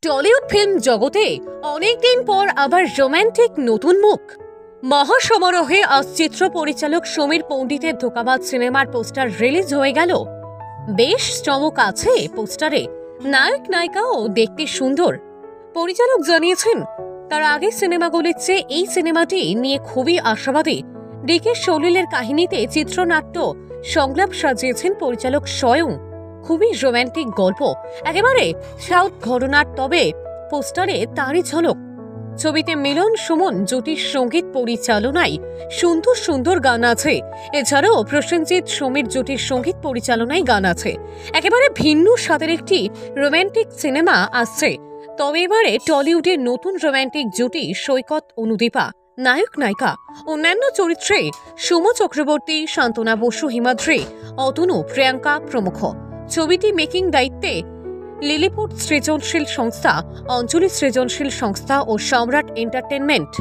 Tollywood film জগতে অনেকদিন পর আবার রোমান্টিক নতুন মুখ। মহাসমারোহে আজ চিত্র পরিচালক সমীর পণ্ডিতের ধোঁকাবাজ সিনেমার পোস্টার রিলিজ হয়ে গেল। বেশ চমক আছে পোস্টারে, নায়ক নায়িকাও দেখতে সুন্দর। পরিচালক জানিয়েছেন তার আগের সিনেমাগুলির চেয়ে এই সিনেমাটি নিয়ে খুবই আশাবাদী। ডিকে সলিলের কাহিনীতে চিত্রনাট্য সংলাপ সাজিয়েছেন পরিচালক স্বয়ং। খুবই রোমান্টিক গল্প, একেবারে সাউথ ঘটনার, তবে পোস্টারে তারই ঝলক। ছবিতে মিলন সুমন জুটির সঙ্গীত পরিচালনায় সুন্দর সুন্দর গান আছে। এছাড়াও প্রসেনজিৎ সমীর জুটির সঙ্গীত পরিচালনায় গান আছে। একেবারে ভিন্ন স্বাদের একটি রোমান্টিক সিনেমা আসছে। তবে এবারে টলিউডের নতুন রোমান্টিক জুটি সৈকত অনুদীপা, নায়ক নায়িকা। অন্যান্য চরিত্রে সোম চক্রবর্তী, শান্তনা বসু, হিমাদ্রি, অতনু, প্রিয়াঙ্কা প্রমুখ। ছবিটি মেকিং দায়িত্বে লিলিপুট সৃজনশীল সংস্থা, অঞ্জলি সৃজনশীল সংস্থা ও সম্রাট এন্টারটেনমেন্ট।